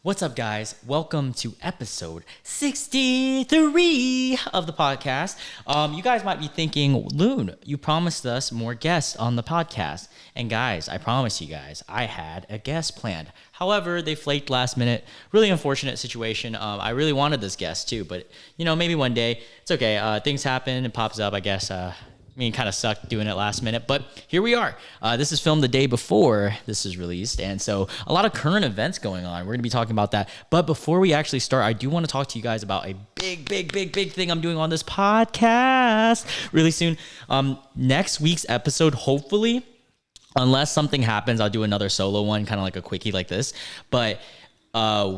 What's up, guys? Welcome to episode 63 of the podcast. You guys might be thinking, Loon, you promised us more guests on the podcast. And guys, I promise you guys, I had a guest planned. However, they flaked last minute. Really unfortunate situation. I really wanted this guest too, but maybe one day. It's okay. Things happen. It pops up, I guess. Kind of sucked doing it last minute, but here we are. This is filmed the day before this is released, and so a lot of current events going on. We're going to be talking about that. But before we actually start, I do want to talk to you guys about a big thing I'm doing on this podcast really soon. Next week's episode, hopefully, unless something happens, I'll do another solo one, kind of like a quickie like this. But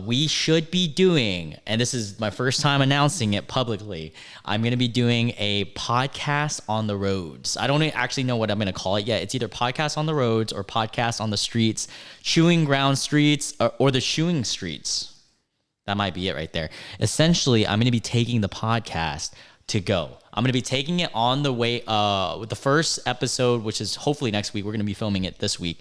we should be doing, and this is my first time announcing it publicly, I'm going to be doing a podcast on the roads. I don't actually know what I'm going to call it yet. It's either podcast on the roads or podcast on the streets, chewing ground streets, or the shoeing streets. That might be it right there. Essentially, I'm going to be taking the podcast to go. I'm going to be taking it on the way with the first episode, which is hopefully next week. We're going to be filming it this week.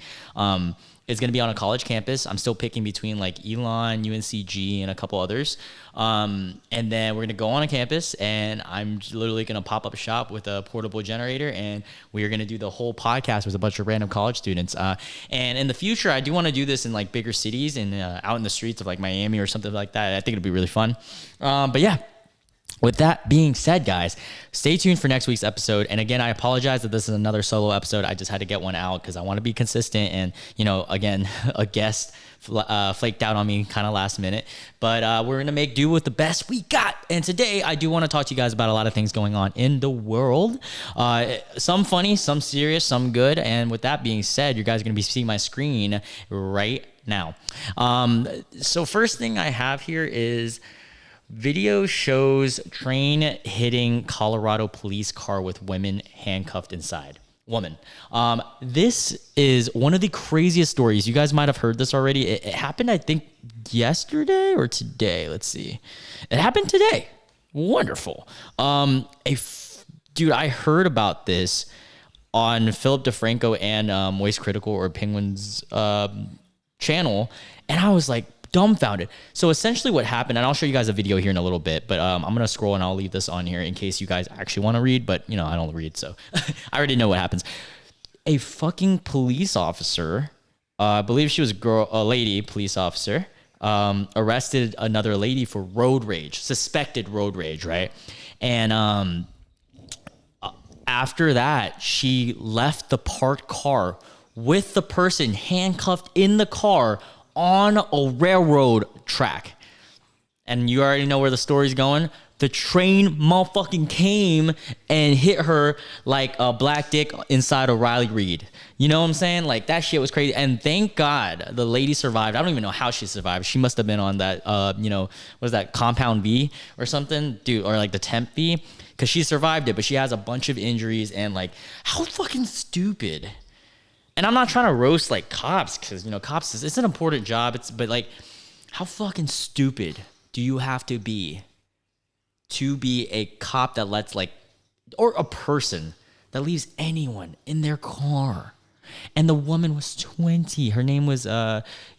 It's going to be on a college campus. I'm still picking between like Elon, UNCG, and a couple others. And then we're going to go on a campus, and I'm literally going to pop up a shop with a portable generator, and we are going to do the whole podcast with a bunch of random college students. And in the future, I do want to do this in like bigger cities and out in the streets of like Miami or something like that. I think it'll be really fun. But yeah. With that being said, guys, stay tuned for next week's episode. And again, I apologize that this is another solo episode. I just had to get one out because I want to be consistent. And, again, a guest flaked out on me kind of last minute. But we're going to make do with the best we got. And today, I do want to talk to you guys about a lot of things going on in the world. Some funny, some serious, some good. And with that being said, you guys are going to be seeing my screen right now. So first thing I have here is video shows train hitting Colorado police car with women handcuffed inside. Woman. This is one of the craziest stories. You guys might have heard this already. It happened, I think, yesterday or today. Let's see. It happened today. Wonderful. Dude, I heard about this on Philip DeFranco and Moist Critical or Penguin's channel, and I was like, dumbfounded. So essentially what happened, and I'll show you guys a video here in a little bit, but I'm going to scroll and I'll leave this on here in case you guys actually want to read, but I don't read, so I already know what happens. A fucking police officer, I believe she was a lady police officer, arrested another lady for road rage, suspected road rage, right? And after that, she left the parked car with the person handcuffed in the car on a railroad track. And you already know where the story's going. The train motherfucking came and hit her like a black dick inside of Riley Reid. You know what I'm saying? Like, that shit was crazy. And thank God the lady survived. I don't even know how she survived. She must have been on that, what is that, Compound V or something? Dude, or like the Temp V. Because she survived it, but she has a bunch of injuries. And like, how fucking stupid. And I'm not trying to roast like cops because, cops it's an important job. But like, how fucking stupid do you have to be a cop that lets or a person that leaves anyone in their car? And the woman was 20. Her name was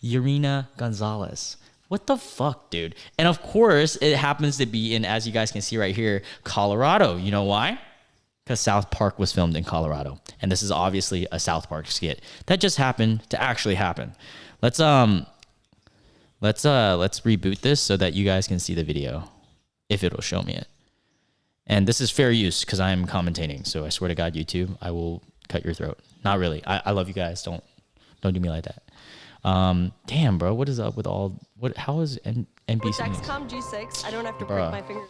Irina Gonzalez. What the fuck, dude? And of course, it happens to be in, as you guys can see right here, Colorado. You know why? Because South Park was filmed in Colorado, and this is obviously a South Park skit that just happened to actually happen. Let's reboot this so that you guys can see the video, if it'll show me it. And this is fair use because I am commentating, so I swear to God, YouTube, I will cut your throat. Not really. I love you guys. Don't do me like that. Damn, bro, what is up with all? How is NBC? With XCOM G6, I don't have to break my finger.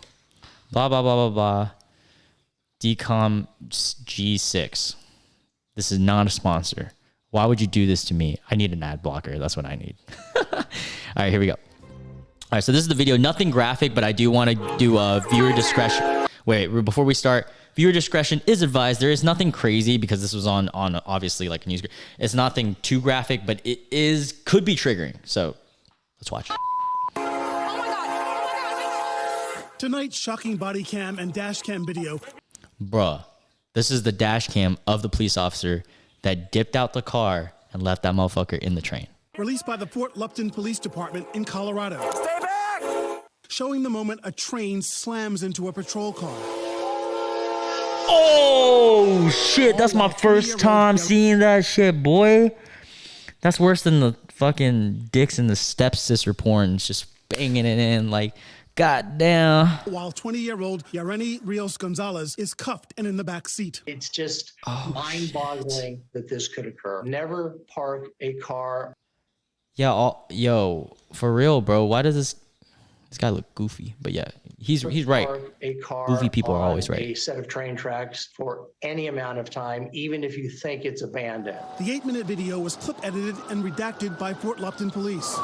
Blah blah blah blah blah. DCOM G6. This is not a sponsor. Why would you do this to me? I need an ad blocker. That's what I need. All right, here we go. All right, so this is the video. Nothing graphic, but I do want to do viewer discretion. Wait, before we start, viewer discretion is advised. There is nothing crazy because this was on obviously like a news. It's nothing too graphic, but it could be triggering. So let's watch. Tonight's shocking body cam and dash cam video. Bruh, this is the dash cam of the police officer that dipped out the car and left that motherfucker in the train. released by the Fort Lupton Police Department in Colorado. Stay back! Showing the moment a train slams into a patrol car. Oh, shit. That's my first time seeing that shit, boy. That's worse than the fucking dicks in the stepsister porns just banging it in like, goddamn. While 20-year-old Yareni Rios Gonzalez is cuffed and in the back seat. It's just mind-boggling that this could occur. Never park a car. Yeah, yo, for real, bro. Why does this guy look goofy? But yeah, he's right. A car goofy people are always right. A set of train tracks for any amount of time, even if you think it's abandoned. The 8-minute video was clip edited and redacted by Fort Lupton Police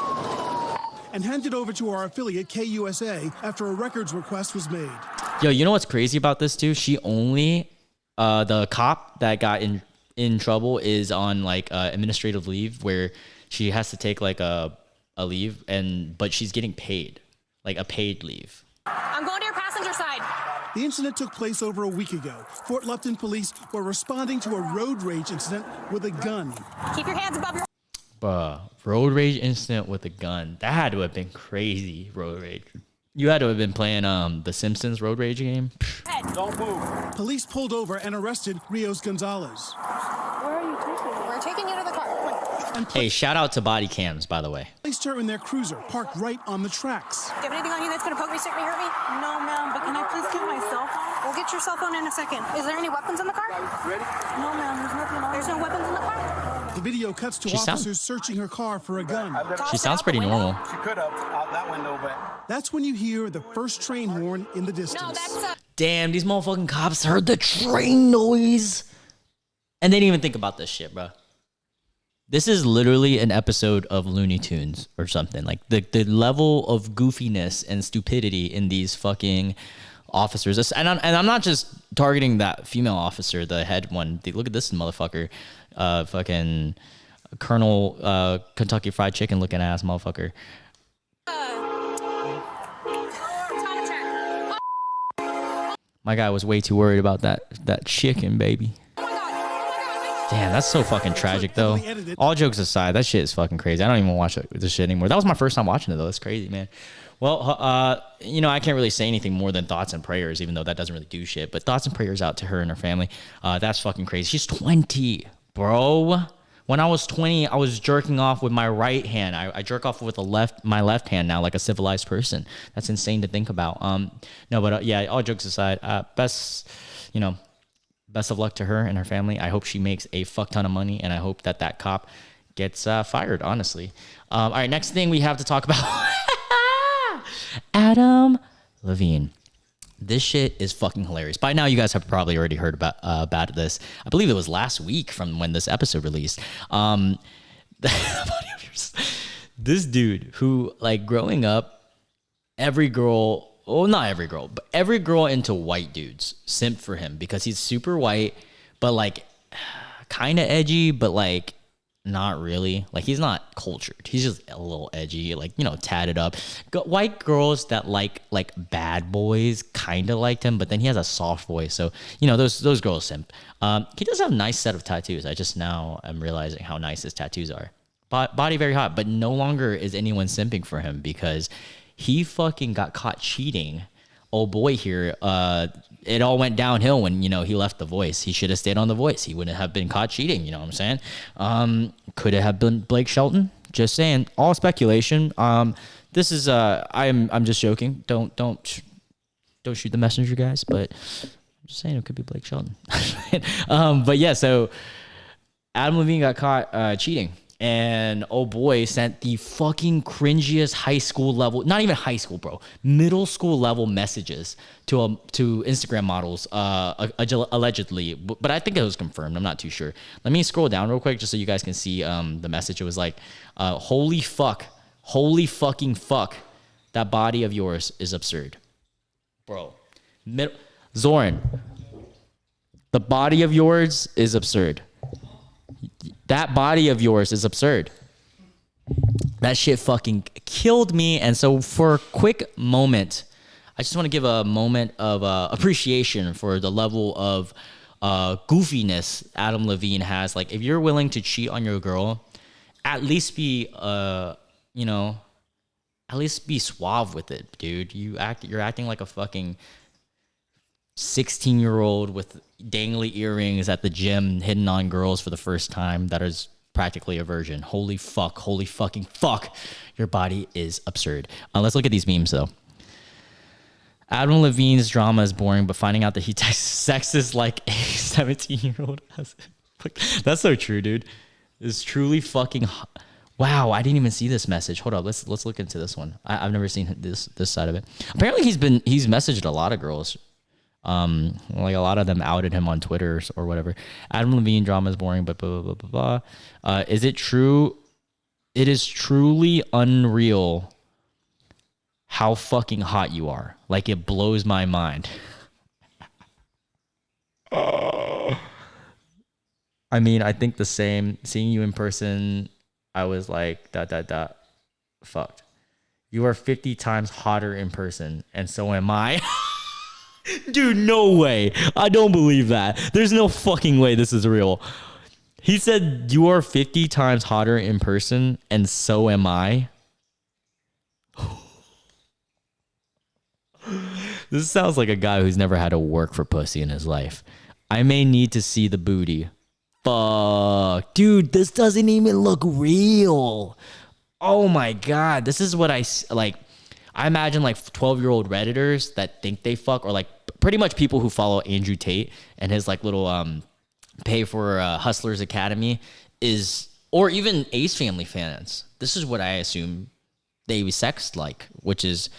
and handed over to our affiliate KUSA after a records request was made. Yo, you know what's crazy about this too? She only the cop that got in trouble is on like administrative leave where she has to take like a leave but she's getting paid, like a paid leave. I'm going to your passenger side. The incident took place over a week ago. Fort Lupton police were responding to a road rage incident with a gun. Keep your hands above your... Road rage incident with a gun. That had to have been crazy, road rage. You had to have been playing The Simpsons road rage game. Don't move. Police pulled over and arrested Rios Gonzalez. Where are you taking me? We're taking you to the car. Hey, shout out to body cams, by the way. Placed her in their cruiser, parked right on the tracks. Do you have anything on you that's going to poke me, stick me, hurt me? No, ma'am, but can I please get my cell phone? We'll get your cell phone in a second. Is there any weapons in the car? Ready? No, ma'am, there's nothing on. There's no weapons in the car? The video cuts to officers searching her car for a gun. She sounds pretty normal. She could have out that window, but... That's when you hear the first train horn in the distance. No, that's... Damn, these motherfucking cops heard the train noise. And they didn't even think about this shit, bro. This is literally an episode of Looney Tunes or something. Like the level of goofiness and stupidity in these fucking officers. And I'm not just targeting that female officer, the head one. Look at this motherfucker. Fucking Colonel Kentucky Fried Chicken looking ass motherfucker. My guy was way too worried about that chicken, baby. Damn, that's so fucking tragic, though. All jokes aside, that shit is fucking crazy. I don't even watch this shit anymore. That was my first time watching it, though. That's crazy, man. Well, I can't really say anything more than thoughts and prayers, even though that doesn't really do shit. But thoughts and prayers out to her and her family. That's fucking crazy. She's 20, bro. When I was 20, I was jerking off with my right hand. I jerk off with my left hand now, like a civilized person. That's insane to think about. Yeah, all jokes aside, best of luck to her and her family. I hope she makes a fuck ton of money, and I hope that cop gets fired, honestly. All right, next thing we have to talk about. Adam Levine. This shit is fucking hilarious. By now, you guys have probably already heard about this. I believe it was last week from when this episode released. This dude who, like, growing up, every girl, well, not every girl, but every girl into white dudes simped for him because he's super white, but, like, kind of edgy, but, like, not really. Like, he's not cultured. He's just a little edgy, like, tatted up. White girls that like bad boys kind of liked him, but then he has a soft voice. So, those girls simp. He does have a nice set of tattoos. I just now am realizing how nice his tattoos are. Body very hot, but no longer is anyone simping for him because he fucking got caught cheating. Oh boy, here, it all went downhill when, he left The Voice. He should have stayed on The Voice. He wouldn't have been caught cheating, you know what I'm saying? Could it have been Blake Shelton? Just saying, all speculation. This is, I'm just joking. Don't shoot the messenger, guys, but I'm just saying it could be Blake Shelton. But yeah, so Adam Levine got caught cheating. And oh boy, sent the fucking cringiest high school level, not even high school, bro, middle school level messages to Instagram models, allegedly. But I think it was confirmed. I'm not too sure. Let me scroll down real quick just so you guys can see the message. It was like, holy fucking fuck, that body of yours is absurd, bro. Zoran, the body of yours is absurd. That body of yours is absurd. That shit fucking killed me. And so for a quick moment, I just want to give a moment of appreciation for the level of goofiness Adam Levine has. Like, if you're willing to cheat on your girl at least be you know, at least be suave with it, dude. You're acting like a fucking 16-year-old with dangly earrings at the gym hitting on girls for the first time. That is practically a virgin. Holy fucking fuck. Your body is absurd. Let's look at these memes though. Adam Levine's drama is boring, but finding out that he texts sexist like a 17-year-old. That's so true, dude. It's truly fucking... Wow, I didn't even see this message. Hold up, let's look into this one. I've never seen this side of it. Apparently, he's messaged a lot of girls. Like a lot of them outed him on Twitter or whatever. Adam Levine drama is boring, but blah blah blah blah blah. Is it true? It is truly unreal how fucking hot you are. Like it blows my mind. I mean, I think the same. Seeing you in person, I was like, fucked. You are 50 times hotter in person, and so am I. Dude, no way. I don't believe that. There's no fucking way this is real. He said, you are 50 times hotter in person, and so am I. This sounds like a guy who's never had to work for pussy in his life. I may need to see the booty. Fuck. Dude, this doesn't even look real. Oh my God. This is what I like. I imagine like 12-year-old Redditors that think they fuck, or like pretty much people who follow Andrew Tate and his like little pay for Hustlers Academy or even Ace Family fans. This is what I assume they sext like, which is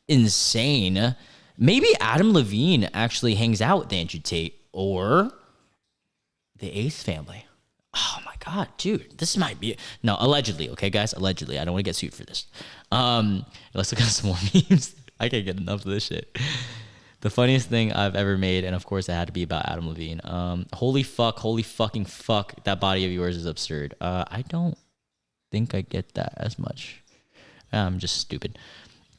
insane. Maybe Adam Levine actually hangs out with Andrew Tate or the Ace Family. Oh my God, dude, this might be no, allegedly, okay, guys, allegedly. I don't want to get sued for this. Let's look at some more memes. I can't get enough of this shit. The funniest thing I've ever made, and of course it had to be about Adam Levine. Holy fucking fuck, that body of yours is absurd. I don't think I get that as much. I'm just stupid.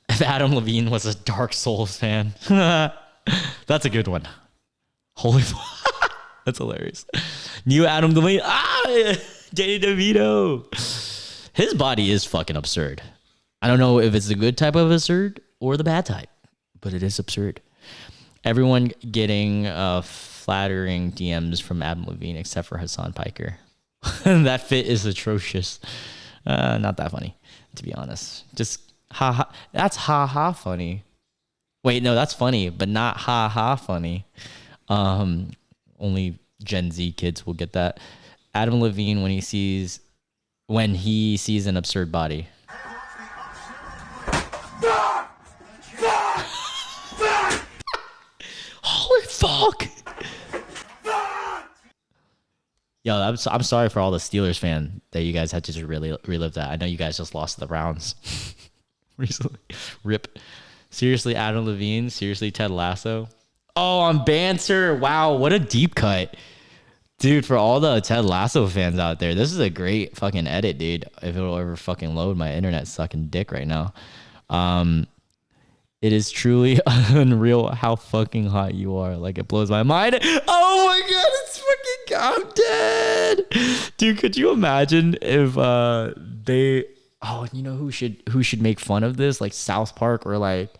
If Adam Levine was a Dark Souls fan, that's a good one. Holy fuck. That's hilarious. New Adam Levine. Danny DeVito. His body is fucking absurd. I don't know if it's the good type of absurd or the bad type, but it is absurd. Everyone getting flattering DMs from Adam Levine except for Hassan Piker. That fit is atrocious. Not that funny, to be honest. Just ha ha. That's ha ha funny. Wait, no, that's funny, but not ha ha funny. Only Gen Z kids will get that. Adam Levine when he sees an absurd body. Holy fuck! Yo, I'm sorry for all the Steelers fan that you guys had to just really relive that. I know you guys just lost the Browns recently. Rip. Seriously, Adam Levine. Seriously, Ted Lasso. Oh, on Banter. Wow, what a deep cut. Dude, for all the Ted Lasso fans out there, this is a great fucking edit, dude. If it'll ever fucking load, my internet's sucking dick right now. It is truly unreal how fucking hot you are. Like, it blows my mind. Oh my God, it's fucking, I'm dead. Dude, could you imagine if you know who should make fun of this? Like South Park or like,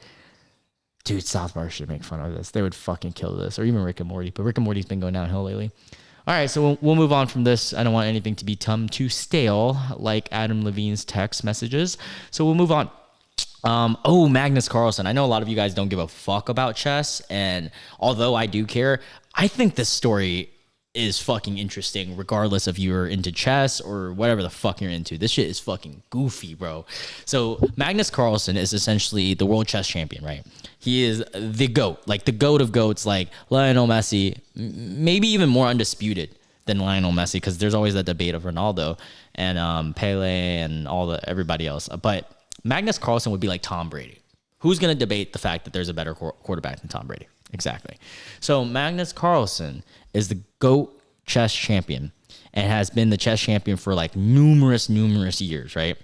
dude, South Park should make fun of this. They would fucking kill this. Or even Rick and Morty. But Rick and Morty's been going downhill lately. All right, so we'll move on from this. I don't want anything to become too stale, like Adam Levine's text messages. So we'll move on. Magnus Carlsen. I know a lot of you guys don't give a fuck about chess. And although I do care, I think this story is fucking interesting, regardless if you're into chess or whatever the fuck you're into. This shit is fucking goofy, bro. So Magnus Carlsen is essentially the world chess champion, right? He is the GOAT, like the GOAT of GOATs, like Lionel Messi, maybe even more undisputed than Lionel Messi, because there's always that debate of Ronaldo and Pele and everybody else. But Magnus Carlsen would be like Tom Brady. Who's going to debate the fact that there's a better quarterback than Tom Brady? Exactly. So Magnus Carlsen is the GOAT chess champion and has been the chess champion for like numerous years, right?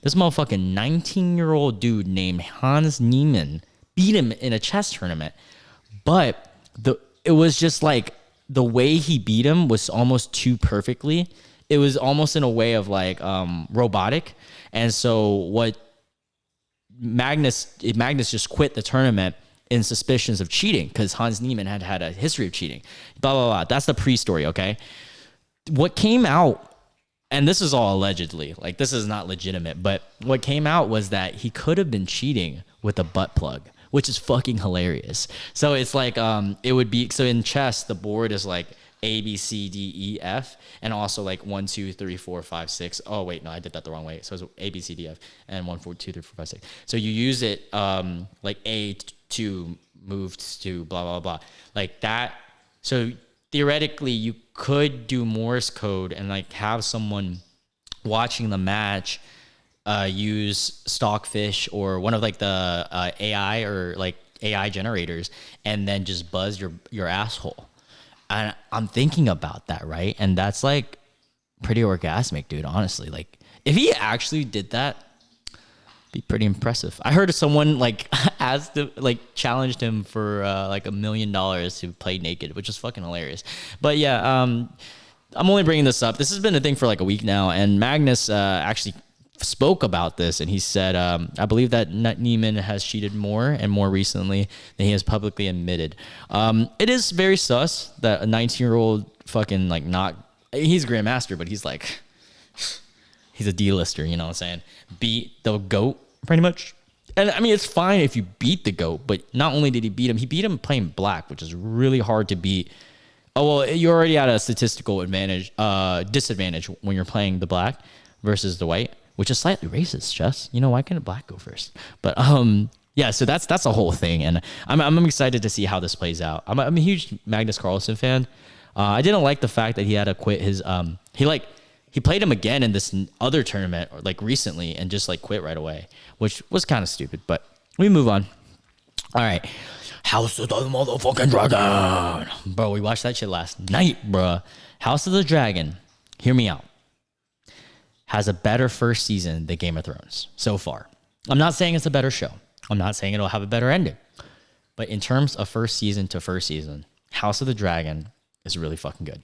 This motherfucking 19-year-old dude named Hans Niemann beat him in a chess tournament. But it was just like the way he beat him was almost too perfectly. it was almost in a way of like robotic. And so what Magnus just quit the tournament in suspicions of cheating because Hans Niemann had a history of cheating. Blah, blah, blah. That's the pre-story, okay? What came out, and this is all allegedly, like this is not legitimate, but what came out was that he could have been cheating with a butt plug, which is fucking hilarious. So it's like, it would be, so in chess, the board is like A, B, C, D, E, F, and also like 1, 2, 3, 4, 5, 6. Oh, wait, no, I did that the wrong way. So it's A, B, C, D, F, and 1, 4, 2, 3, 4, 5, 6. So you use it like A to move to blah, blah, blah. Like that. So theoretically, you could do Morse code and like have someone watching the match use Stockfish or one of like the AI or like AI generators and then just buzz your asshole. And I'm thinking about that, right? And that's like pretty orgasmic, dude, honestly. Like if he actually did that, be pretty impressive. I heard someone like asked him, like challenged him for like $1 million to play naked, which is fucking hilarious. But yeah, I'm only bringing this up. This has been a thing for like a week now, and Magnus actually spoke about this, and he said, I believe that Niemann has cheated more and more recently than he has publicly admitted. It is very sus that a 19-year-old fucking like he's a grandmaster, but he's like, he's a D-lister, you know what I'm saying? Beat the GOAT, pretty much. And I mean, it's fine if you beat the GOAT, but not only did he beat him playing black, which is really hard to beat. Oh, well, you're already at a statistical disadvantage when you're playing the black versus the white, which is slightly racist, Jess. You know, why couldn't black go first? But yeah, so that's a whole thing, and I'm excited to see how this plays out. I'm a huge Magnus Carlsen fan. I didn't like the fact that he had to quit his he played him again in this other tournament like recently and just like quit right away, which was kind of stupid. But we move on. All right, House of the motherfucking Dragon, bro. We watched that shit last night, bro. House of the Dragon. Hear me out. Has a better first season than Game of Thrones so far. I'm not saying it's a better show. I'm not saying it'll have a better ending. But in terms of first season to first season, House of the Dragon is really fucking good.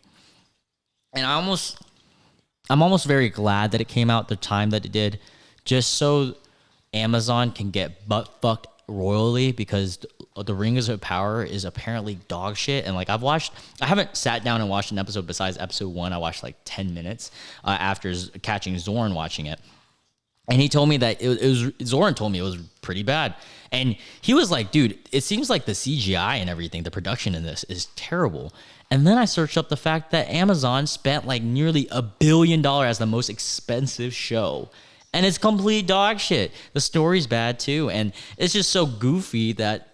And I'm almost very glad that it came out the time that it did, just so Amazon can get butt fucked royally, because the Rings of Power is apparently dog shit. And like I haven't sat down and watched an episode besides episode 1. I watched like 10 minutes after catching Zorn watching it. And he told me that Zoran told me it was pretty bad. And he was like, dude, it seems like the CGI and everything, the production in this is terrible. And then I searched up the fact that Amazon spent like nearly $1 billion as the most expensive show. And it's complete dog shit. The story's bad too. And it's just so goofy that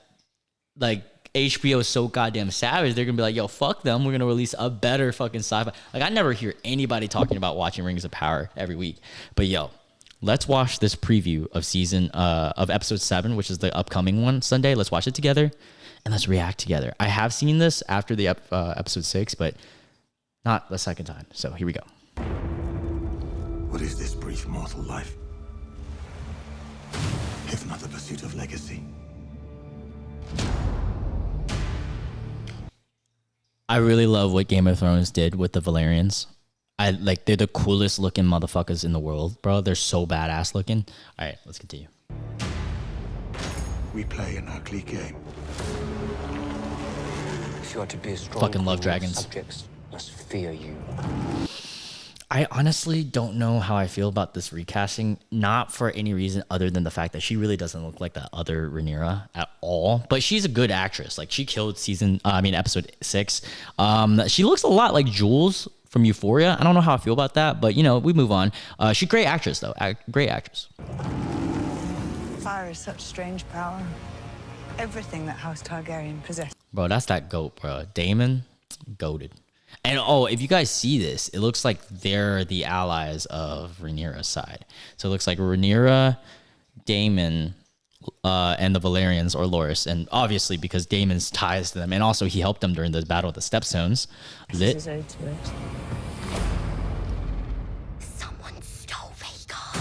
like HBO is so goddamn savage. They're going to be like, yo, fuck them. We're going to release a better fucking sci-fi. Like I never hear anybody talking about watching Rings of Power every week. But yo, let's watch this preview of episode 7, which is the upcoming one Sunday. Let's watch it together and let's react together. I have seen this after the episode 6, but not the second time. So here we go. What is this brief mortal life, if not the pursuit of legacy? I really love what Game of Thrones did with the Valyrians. They're the coolest looking motherfuckers in the world, bro. They're so badass looking. All right, let's continue. We play an ugly game. If you are to be a strong fucking love dragons. Subjects must fear you. I honestly don't know how I feel about this recasting, not for any reason other than the fact that she really doesn't look like that other Rhaenyra at all. But she's a good actress. Like she killed episode 6. She looks a lot like Jules from Euphoria. I don't know how I feel about that, but you know, we move on. She's a great actress though. Great actress. Fire is such strange power. Everything that House Targaryen possessed. Bro, that's that goat, bro. Daemon, goated. And if you guys see this, it looks like they're the allies of Rhaenyra's side. So it looks like Rhaenyra, Daemon, and the Valyrians or Loras. And obviously because Daemon's ties to them, and also he helped them during the Battle of the Stepstones. Lit. Someone stole Vhagar.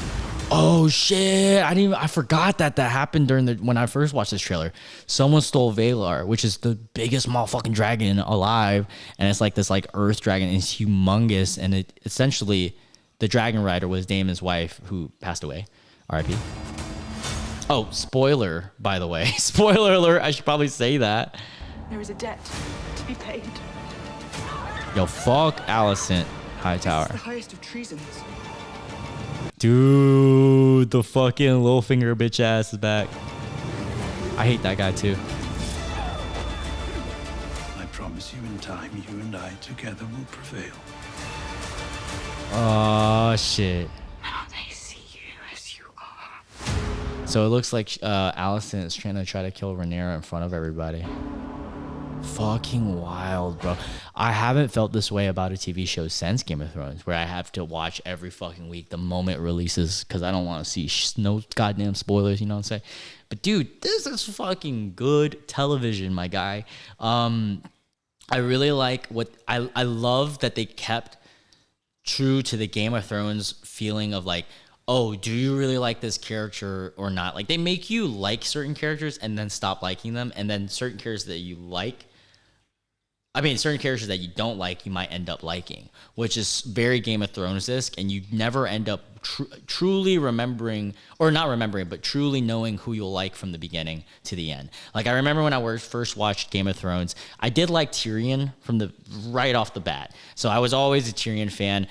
Oh shit! I forgot that happened during when I first watched this trailer. Someone stole Valar, which is the biggest motherfucking dragon alive, and it's like this like earth dragon. And it's humongous, and it essentially the dragon rider was Daemon's wife who passed away. R.I.P. Oh, spoiler, by the way. Spoiler alert. I should probably say that. There is a debt to be paid. Yo, fuck Alicent Hightower. The highest of treasons. Dude, the fucking Littlefinger bitch ass is back. I hate that guy too. I promise you in time, you and I together will prevail. Oh, shit. Now they see you as you are. So it looks like Alicent is trying to kill Rhaenyra in front of everybody. Fucking wild, bro. I haven't felt this way about a TV show since Game of Thrones, where I have to watch every fucking week the moment it releases because I don't want to see no goddamn spoilers, you know what I'm saying? But dude, this is fucking good television, my guy. I really like I love that they kept true to the Game of Thrones feeling of like, oh, do you really like this character or not? Like, they make you like certain characters and then stop liking them, and then certain characters that you like, certain characters that you don't like, you might end up liking, which is very Game of Thrones-esque, and you never end up truly remembering, or not remembering, but truly knowing who you'll like from the beginning to the end. Like, I remember when I first watched Game of Thrones, I did like Tyrion from right off the bat. So I was always a Tyrion fan.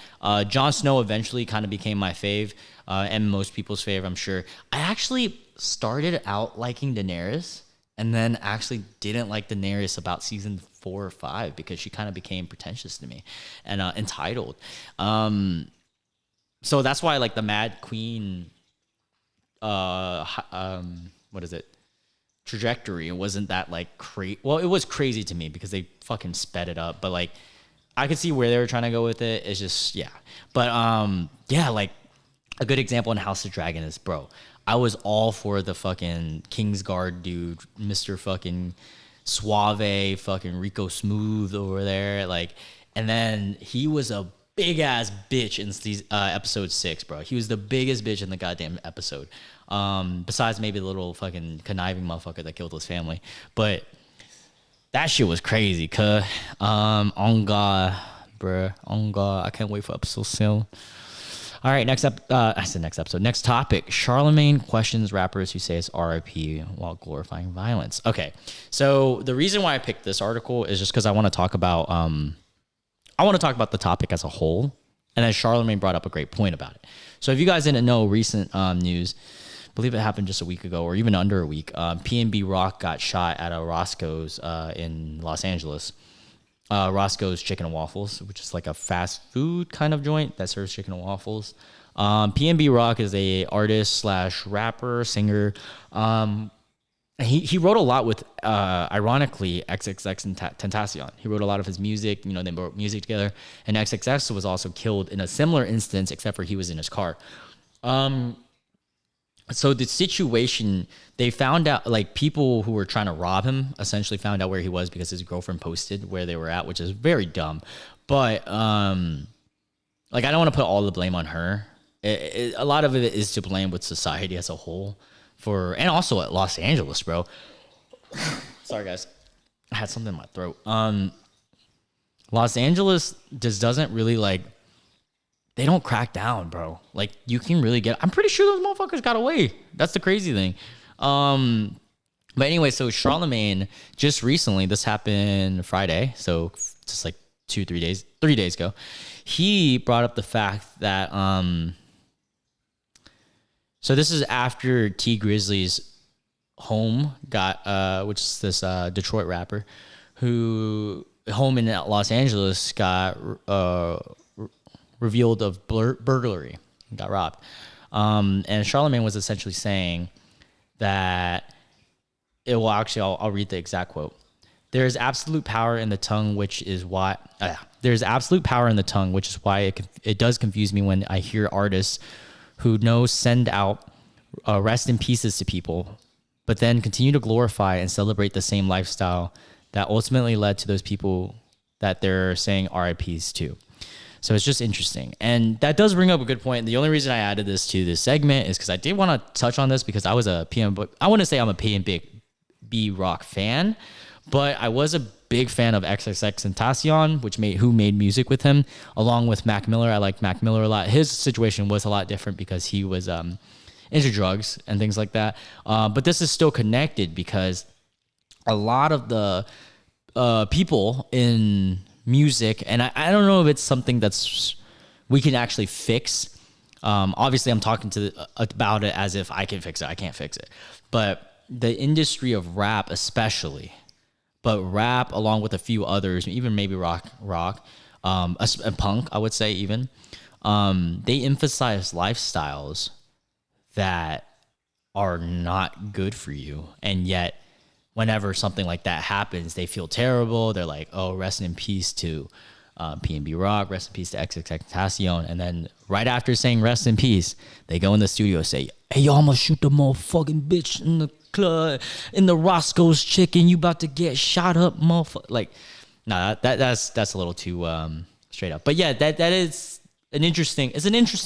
Jon Snow eventually kind of became my fave, and most people's fave, I'm sure. I actually started out liking Daenerys, and then actually didn't like Daenerys about season 4 or 5 because she kind of became pretentious to me and entitled. So that's why like the Mad Queen, what is it? Trajectory. It wasn't that like crazy. Well, it was crazy to me because they fucking sped it up, but like I could see where they were trying to go with it. It's just, yeah. But yeah, like a good example in House of Dragon is, bro, I was all for the fucking Kingsguard dude, Mr. fucking Suave, fucking Rico Smooth over there. Like, and then he was a big ass bitch in episode 6, bro. He was the biggest bitch in the goddamn episode. Besides maybe the little fucking conniving motherfucker that killed his family. But that shit was crazy, cuh. On God, bruh. On God. I can't wait for episode soon. All right, next episode. Next topic. Charlamagne questions rappers who say it's RIP while glorifying violence. Okay, so the reason why I picked this article is just because I want to talk about the topic as a whole, and then Charlamagne brought up a great point about it. So if you guys didn't know, recent news, I believe it happened just a week ago or even under a week, PnB Rock got shot at a Roscoe's in Los Angeles. Roscoe's Chicken and Waffles, which is like a fast food kind of joint that serves chicken and waffles. PnB Rock is a artist / rapper, singer. He wrote a lot with, ironically, XXX and Tentacion. He wrote a lot of his music. You know, they wrote music together. And XXX was also killed in a similar instance, except for he was in his car. So the situation, they found out, like, people who were trying to rob him essentially found out where he was because his girlfriend posted where they were at, which is very dumb. But, like, I don't want to put all the blame on her. A lot of it is to blame with society as a whole and also at Los Angeles, bro. Sorry, guys. I had something in my throat. Los Angeles just doesn't really, like, they don't crack down, bro. Like, you can really I'm pretty sure those motherfuckers got away. That's the crazy thing. But anyway, so Charlamagne just recently, this happened Friday, so just like 3 days ago, he brought up the fact that, so this is after T Grizzly's home got, which is this Detroit rapper, who home in Los Angeles got revealed of burglary, got robbed. And Charlamagne was essentially saying that I'll read the exact quote. There is absolute power in the tongue, which is why it does confuse me when I hear artists who send out rest in pieces to people, but then continue to glorify and celebrate the same lifestyle that ultimately led to those people that they're saying RIPs to. So it's just interesting. And that does bring up a good point. The only reason I added this to this segment is because I did want to touch on this because I was a I wouldn't say I'm a PnB Rock fan, but I was a big fan of XXXTentacion, who made music with him, along with Mac Miller. I like Mac Miller a lot. His situation was a lot different because he was into drugs and things like that. But this is still connected because a lot of the people in music, and I don't know if it's something that's we can actually fix. Obviously, I'm talking about it as if I can fix it. I can't fix it. But the industry of rap especially, but rap along with a few others, even maybe rock, and punk, I would say even, they emphasize lifestyles that are not good for you. And yet, whenever something like that happens, they feel terrible. They're like, oh, rest in peace to PnB Rock, rest in peace to XXXTentacion. And then right after saying rest in peace, they go in the studio and say, hey, y'all, I'm going to shoot the motherfucking bitch in the club, in the Roscoe's Chicken. You about to get shot up, motherfucker. Like, nah, that's a little too straight up. But yeah, that is an interesting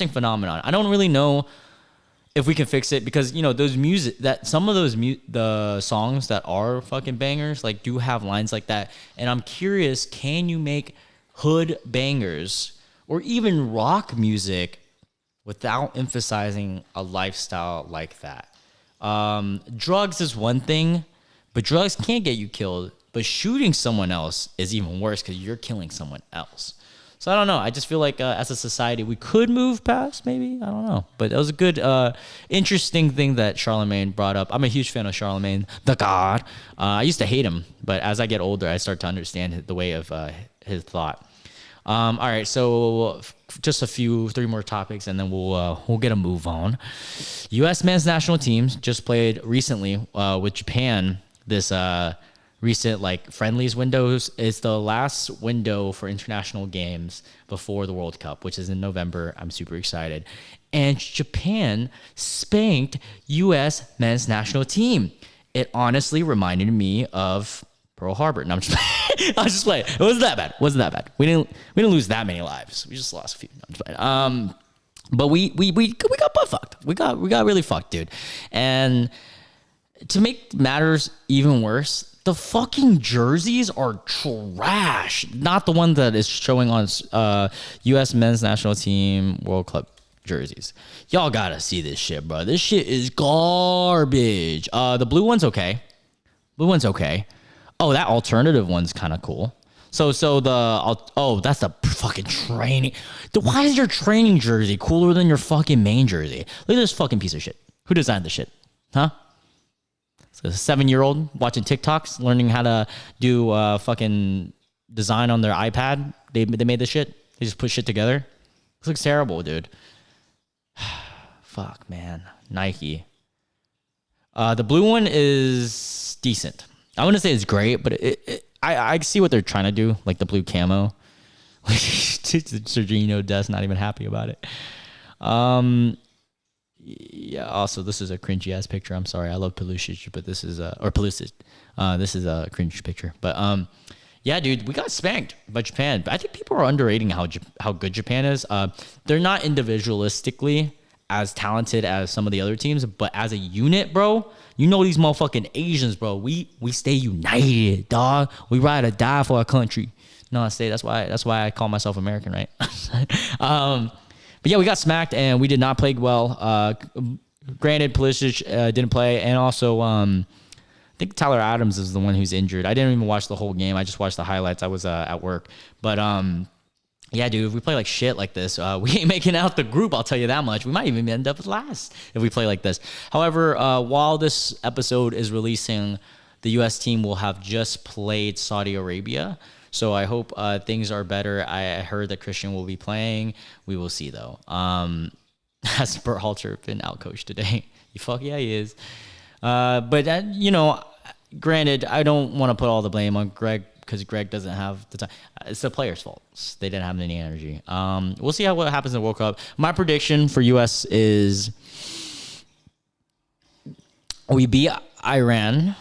phenomenon. I don't really know if we can fix it because, you know, some of the songs that are fucking bangers, like, do have lines like that. And I'm curious, can you make hood bangers or even rock music without emphasizing a lifestyle like that? Drugs is one thing, but drugs can't get you killed. But shooting someone else is even worse because you're killing someone else. So I don't know. I just feel like as a society, we could move past maybe. I don't know. But it was a good, interesting thing that Charlamagne brought up. I'm a huge fan of Charlamagne, the God. I used to hate him, but as I get older, I start to understand the way of his thought. All right, so just three more topics, and then we'll get a move on. U.S. men's national teams just played recently with Japan. This recent friendlies windows is the last window for international games before the World Cup, which is in November. I'm super excited. And Japan spanked U.S. men's national team. It honestly reminded me of Pearl Harbor. No, I'm just playing. It wasn't that bad. We didn't lose that many lives. We just lost a few. No, I'm just playing. But we got butt fucked. We got really fucked, dude. And to make matters even worse, the fucking jerseys are trash. Not the one that is showing on U.S. men's national team World Cup jerseys. Y'all gotta see this shit, bro. This shit is garbage. The blue one's okay. Oh, that alternative one's kind of cool. So that's the fucking training. Why is your training jersey cooler than your fucking main jersey? Look at this fucking piece of shit. Who designed this shit? Huh? A 7-year-old watching TikToks, learning how to do fucking design on their iPad. They made this shit. They just put shit together. This looks terrible, dude. Fuck, man. Nike. The blue one is decent. I wouldn't say it's great, but I see what they're trying to do, like the blue camo. Sergio Dest not even happy about it. Yeah. Also, this is a cringy ass picture. I'm sorry. I love Pulisic, but this is this is a cringe picture. But yeah, dude, we got spanked by Japan. But I think people are underrating how good Japan is. They're not individualistically as talented as some of the other teams, but as a unit, bro, you know these motherfucking Asians, bro. We stay united, dog. We ride or die for our country. No, I say that's why I call myself American, right? But yeah, we got smacked and we did not play well. Granted, Pulisic didn't play, and also I think Tyler Adams is the one who's injured. I didn't even watch the whole game. I just watched the highlights. I was at work. But yeah, dude, if we play like shit like this, we ain't making out the group, I'll tell you that much. We might even end up last if we play like this. However, while this episode is releasing, the U.S. team will have just played Saudi Arabia. So I hope things are better. I heard that Christian will be playing. We will see, though. Has Berhalter been outcoached today? Fuck yeah, he is. But, you know, granted, I don't want to put all the blame on Greg because Greg doesn't have the time. It's the players' fault. They didn't have any energy. We'll see what happens in the World Cup. My prediction for U.S. is we beat Iran.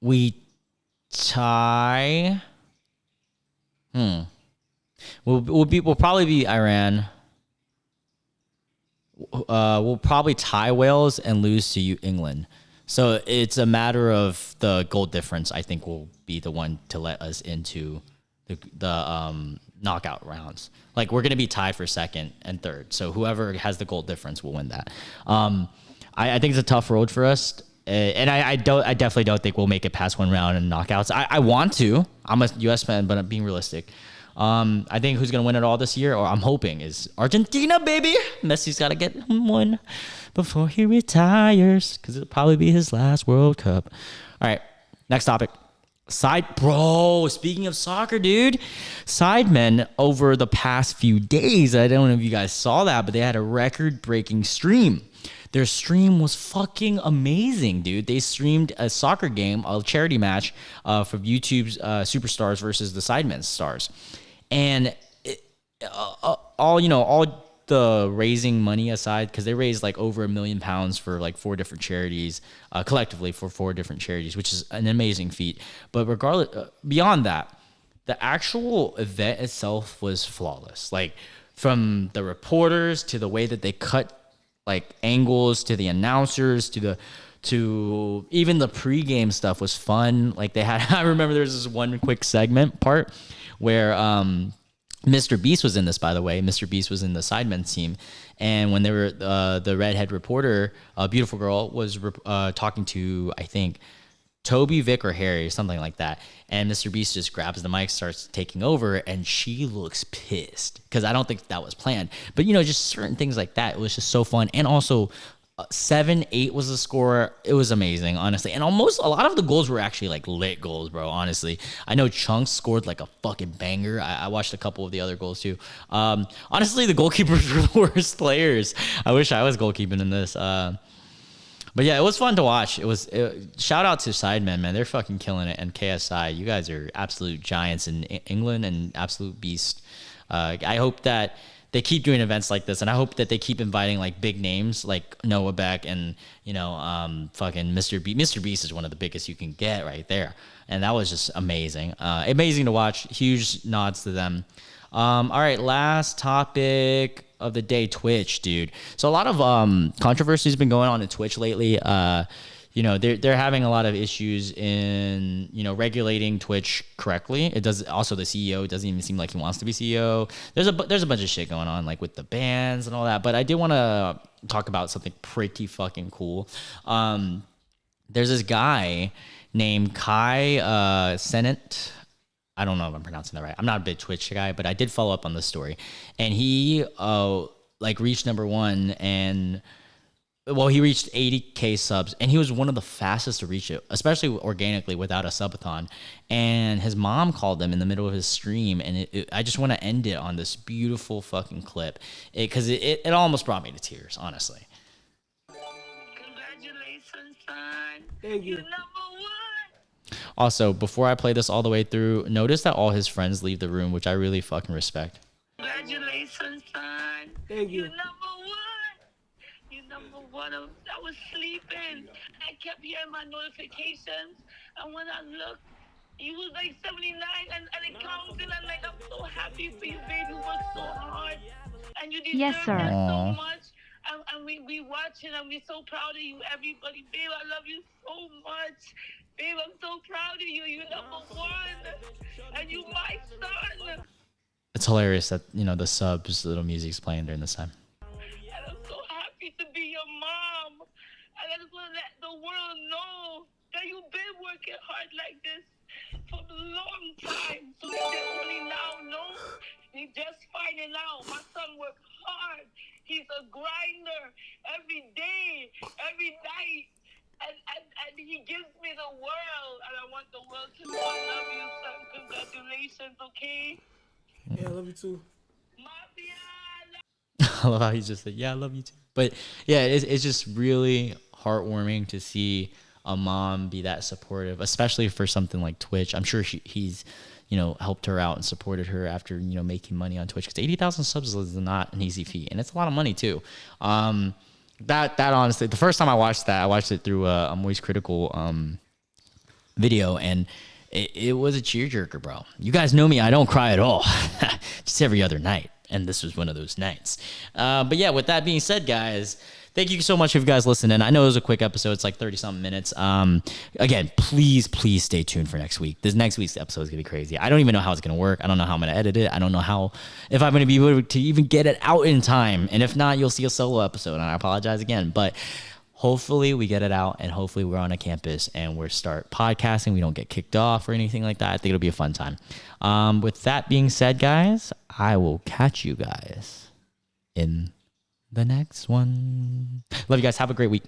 We tie. We'll probably be Iran. We'll probably tie Wales and lose to England. So it's a matter of the goal difference. I think will be the one to let us into the knockout rounds. Like we're gonna be tied for second and third. So whoever has the goal difference will win that. I think it's a tough road for us. And I definitely don't think we'll make it past one round in knockouts. I want to. I'm a US fan, but I'm being realistic. I think who's going to win it all this year, or I'm hoping, is Argentina, baby. Messi's got to get one before he retires, because it'll probably be his last World Cup. All right, next topic. Bro, speaking of soccer, dude, Sidemen over the past few days, I don't know if you guys saw that, but they had a record-breaking stream. Their stream was fucking amazing, dude. They streamed a soccer game, a charity match for YouTube's Superstars versus the Sidemen Stars. And all the raising money aside, because they raised like over £1 million for like 4 different charities, collectively for 4 different charities, which is an amazing feat. But regardless, beyond that, the actual event itself was flawless. Like from the reporters to the way that they cut like angles to the announcers to even the pregame stuff was fun. Like they had, I remember there was this one quick segment part where Mr. Beast was in this, by the way. Mr. Beast was in the Sidemen team. And when they were, the redhead reporter, a beautiful girl, was talking to, I think, Toby, Vic, or Harry, something like that. And Mr. Beast just grabs the mic, starts taking over, and she looks pissed because I don't think that was planned. But, just certain things like that. It was just so fun. And also, 7-8 was the score. It was amazing, honestly. And almost a lot of the goals were actually like lit goals, bro, honestly. I know Chunks scored like a fucking banger. I watched a couple of the other goals too. Honestly, the goalkeepers were the worst players. I wish I was goalkeeping in this. But yeah, it was fun to watch. Shout out to Sidemen, man. They're fucking killing it. And KSI, you guys are absolute giants in England and absolute beast. I hope that they keep doing events like this, and I hope that they keep inviting like big names like Noah Beck and fucking Mr. Beast. Mr. Beast is one of the biggest you can get right there, and that was just amazing. Amazing to watch. Huge nods to them. All right, last topic of the day, Twitch, dude. So a lot of controversy has been going on in Twitch lately. They're having a lot of issues in regulating Twitch correctly. It does also the CEO doesn't even seem like he wants to be CEO. There's a bunch of shit going on like with the bans and all that. But I did want to talk about something pretty fucking cool. There's this guy named Cenat. I don't know if I'm pronouncing that right. I'm not a big Twitch guy, but I did follow up on this story. And he reached number 1 and he reached 80K subs, and he was one of the fastest to reach it, especially organically without a subathon. And his mom called him in the middle of his stream, and I just want to end it on this beautiful fucking clip because it almost brought me to tears, honestly. Congratulations, son. Thank you. You're number 1. Also, before I play this all the way through, notice that all his friends leave the room, which I really fucking respect. Congratulations, son. Thank you. You're number 1. You're number 1. I was sleeping. I kept hearing my notifications. And when I looked, he was like 79 and it counted. And like, I'm so happy for you, baby. You worked so hard. And you deserve that so much. And we watching and we're so proud of you, everybody. Babe, I love you so much. Babe, I'm so proud of you. You're number 1. And you my son. It's hilarious that, the subs, little music's playing during this time. And I'm so happy to be your mom. And I just want to let the world know that you've been working hard like this for a long time. So they only now know. You're just finding out. My son worked hard. He's a grinder every day, every night. And he gives me the world. And I want the world to know I love you, son. Congratulations, okay? Yeah, I love you too. I love how he just said, yeah, I love you too. But yeah, it's just really heartwarming to see a mom be that supportive, especially for something like Twitch. I'm sure he's helped her out and supported her after, making money on Twitch, because 80,000 subs is not an easy feat, and it's a lot of money too. That honestly, the first time I watched it through a Moist Critical video, and it was a tearjerker, bro. You guys know me. I don't cry at all. Just every other night. And this was one of those nights. But yeah, with that being said, guys, thank you so much if you guys listened in. I know it was a quick episode. It's like 30-something minutes. Again, please stay tuned for next week. This next week's episode is going to be crazy. I don't even know how it's going to work. I don't know how I'm going to edit it. I don't know if I'm going to be able to even get it out in time. And if not, you'll see a solo episode. And I apologize again. But hopefully we get it out, and hopefully we're on a campus and we're start podcasting. We don't get kicked off or anything like that. I think it'll be a fun time. With that being said, guys, I will catch you guys in the next one. Love you guys. Have a great week.